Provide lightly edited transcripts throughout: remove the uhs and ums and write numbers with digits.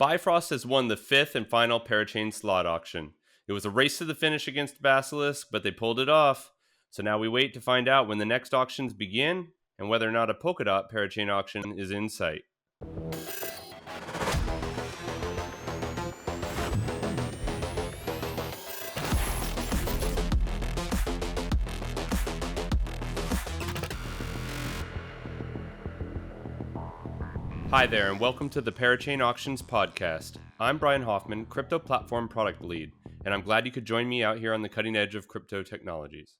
Bifrost has won the fifth and final Parachain slot auction. It was a race to the finish against Basilisk, but they pulled it off. So now we wait to find out when the next auctions begin and whether or not a Polkadot Parachain auction is in sight. Hi there, and welcome to the Parachain Auctions podcast. I'm Brian Hoffman, Crypto Platform Product Lead, and I'm glad you could join me out here on the cutting edge of crypto technologies.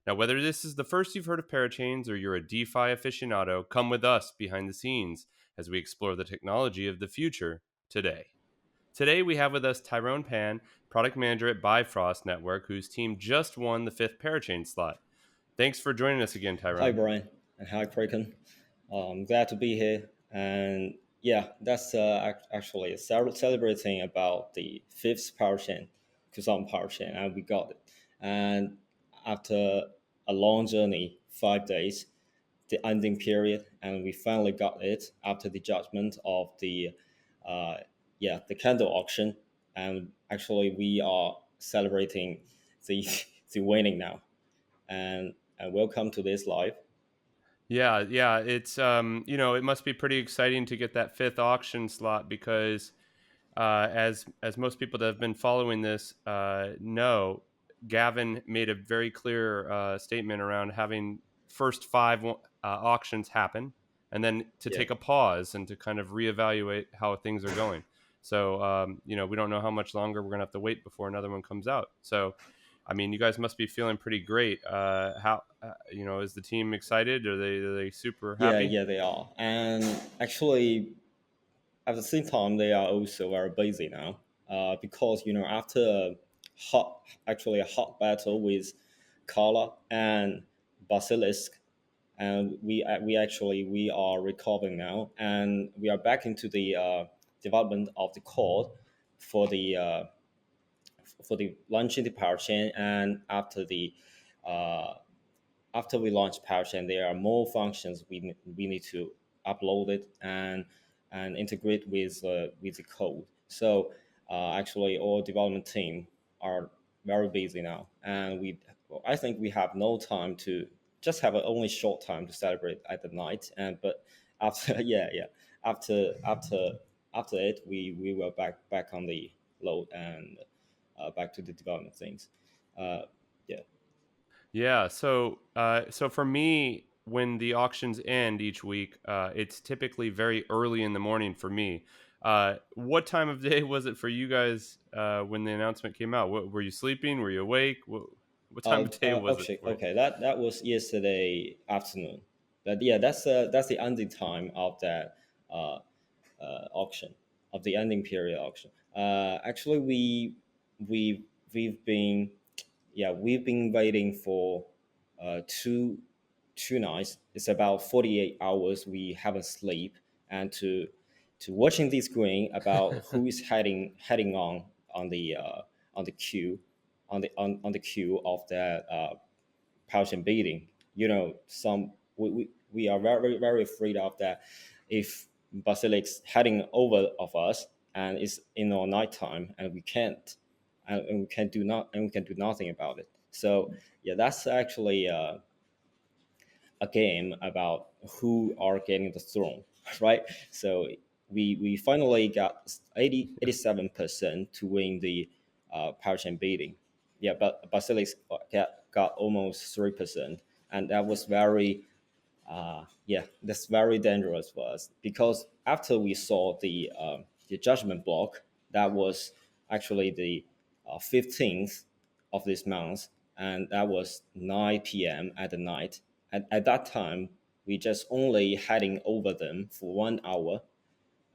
Now, whether this is the first you've heard of Parachains or you're a DeFi aficionado, come with us behind the scenes as we explore the technology of the future today. Today, we have with us Tyrone Pan, Product Manager at Bifrost Network, whose team just won the fifth Parachain slot. Thanks for joining us again, Tyrone. Hi, Brian, and hi, Kraken. I'm glad to be here. And yeah, that's actually celebrating about the fifth Parachain, Kusama Parachain, and we got it. And after a long journey, 5 days, the ending period, and we finally got it after the judgment of the candle auction. And actually, we are celebrating the the winning now. And welcome to this live. Yeah, it's it must be pretty exciting to get that fifth auction slot because as most people that have been following this know, Gavin made a very clear statement around having first five auctions happen and then to Yeah. take a pause and to kind of reevaluate how things are going. So we don't know how much longer we're gonna have to wait before another one comes out. So I mean, you guys must be feeling pretty great. How is the team excited? Are they super happy? Yeah, they are. And actually, at the same time, they are also very busy now. Because after a hot battle with Kala and Basilisk, and we are recovering now, and we are back into the development of the code for the launching the Parachain, and uh, after we launch Parachain, there are more functions we need to upload it and integrate with the code. So actually, all development team are very busy now, and I think we have no time to just have only short time to celebrate at the night. And but after after after it, we will back on the load and back to the development things. Uh, yeah. Yeah. So for me, when the auctions end each week, it's typically very early in the morning for me. What time of day was it for you guys when the announcement came out? Were you sleeping? Were you awake? What time of day was it Okay, for you? okay. That was yesterday afternoon. That's the ending time of that uh, auction, of the ending period auction. Actually, we we've been we've been waiting for two nights. It's about 48 hours. We haven't sleep, and to watching the screen about who is heading on the queue on the queue of that Parachain beating. We are very afraid of that. If Basilic's heading over of us and it's in our nighttime and we can do nothing about it. So yeah, that's actually a game about who are getting the throne, right? So we finally got 87% to win the Parachain beating. Yeah, but Basilisk got almost 3%, and that was that's very dangerous for us because after we saw the judgment block, that was actually the 15th of this month, and that was 9 p.m. at the night. At that time, we just only heading over them for 1 hour,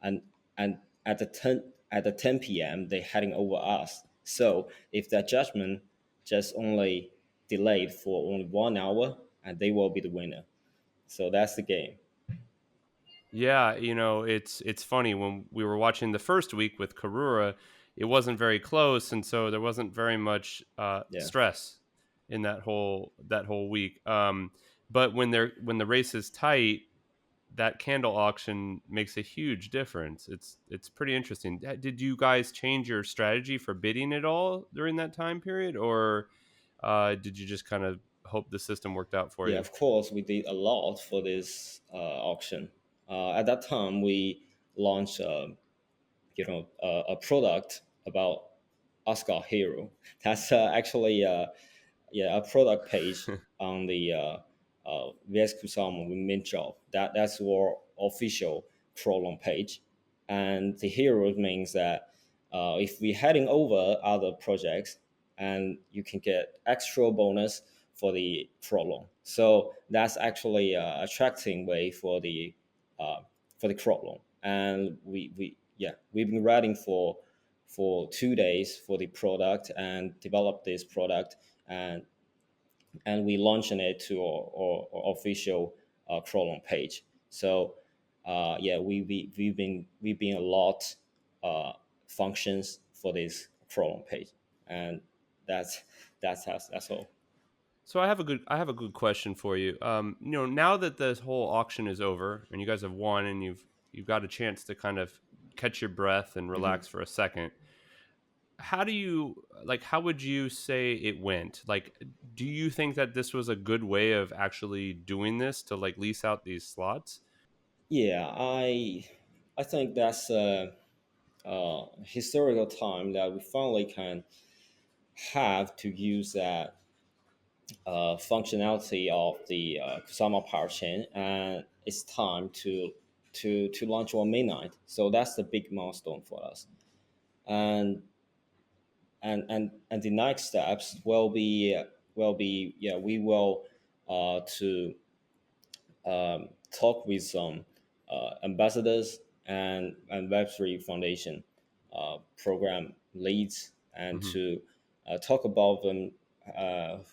and and at the 10 p.m. they heading over us. So if that judgment just only delayed for only 1 hour, and they will be the winner. So that's the game. Yeah, it's funny when we were watching the first week with Karura, it wasn't very close, and so there wasn't very much Yeah, stress in that whole week. But when the race is tight, that candle auction makes a huge difference. It's pretty interesting. Did you guys change your strategy for bidding at all during that time period, or did you just kind of hope the system worked out for Yeah, you? of course, we did a lot for this auction. At that time, we launched, a product about Oscar Hero. That's actually a product page on the VS Kusama Mint Job. That's our official crawl page, and the hero means that if we're heading over other projects, and you can get extra bonus for the crawl. So that's actually a attracting way for the crawl. And we've been writing for 2 days for the product and developed this product, and we launching it to our official crawl page. So we've been a lot functions for this crawl page, and that's that's all. So I have a good question for you. Now that this whole auction is over and you guys have won and you've got a chance to kind of catch your breath and Mhm. relax for a second, how would you say it went? Like, do you think that this was a good way of actually doing this to like lease out these slots? Yeah, I think that's a historical time that we finally can have to use that functionality of the Kusama Parachain, and it's time to launch our mainnet. So that's the big milestone for us, and and the next steps will be yeah, we will to talk with some ambassadors and Web3 Foundation program leads, and Hmm. to talk about them,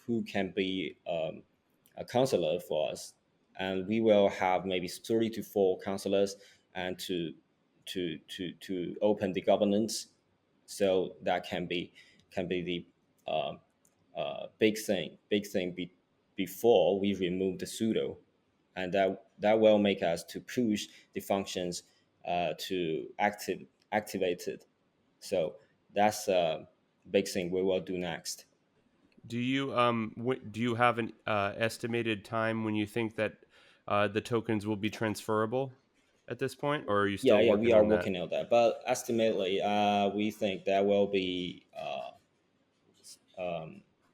who can be a counselor for us. And we will have maybe 3 to 4 counselors, and to open the governance, so that can be the big thing, before we remove the pseudo, and that will make us to push the functions to activate it. So that's a big thing we will do next. Do you have an estimated time when you think that the tokens will be transferable at this point, or are you Yeah, still yeah, we working are on that? working on that, but estimately, we think that will be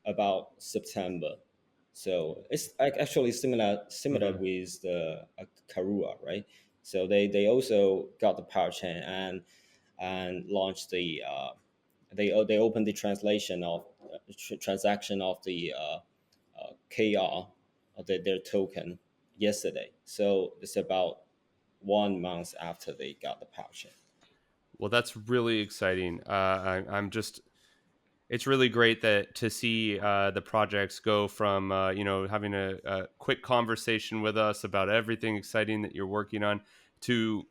about September. So it's actually similar Hmm. with the Karua, right? So they also got the power chain, and launched they opened the translation of transaction of the KR, their token, yesterday. So it's about 1 month after they got the power chain. Well, that's really exciting. I'm just it's really great that to see the projects go from having a quick conversation with us about everything exciting that you're working on to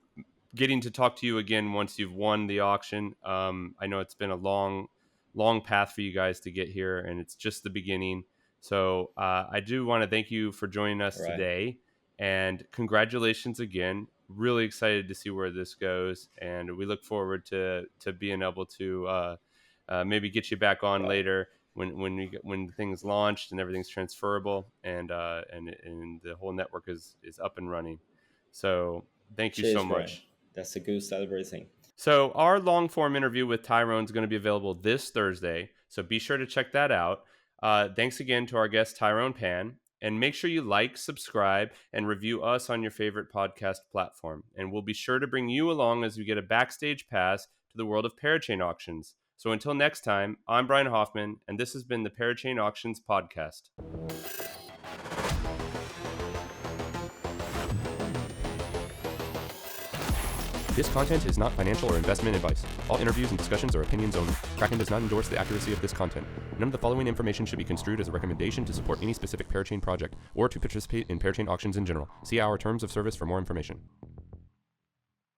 getting to talk to you again once you've won the auction. I know it's been a long path for you guys to get here, and it's just the beginning. So I do want to thank you for joining us All right. today, and congratulations again. Really excited to see where this goes, and we look forward to being able to maybe get you back on Right. later when things launched and everything's transferable, and the whole network is up and running. So thank you so Cheers, Brian. much. That's a good celebration. So our long form interview with Tyrone is going to be available this Thursday. So be sure to check that out. Thanks again to our guest Tyrone Pan. And make sure you like, subscribe, and review us on your favorite podcast platform. And we'll be sure to bring you along as we get a backstage pass to the world of Parachain auctions. So until next time, I'm Brian Hoffman, and this has been the Parachain Auctions Podcast. This content is not financial or investment advice. All interviews and discussions are opinions only. Kraken does not endorse the accuracy of this content. None of the following information should be construed as a recommendation to support any specific Parachain project or to participate in Parachain auctions in general. See our terms of service for more information.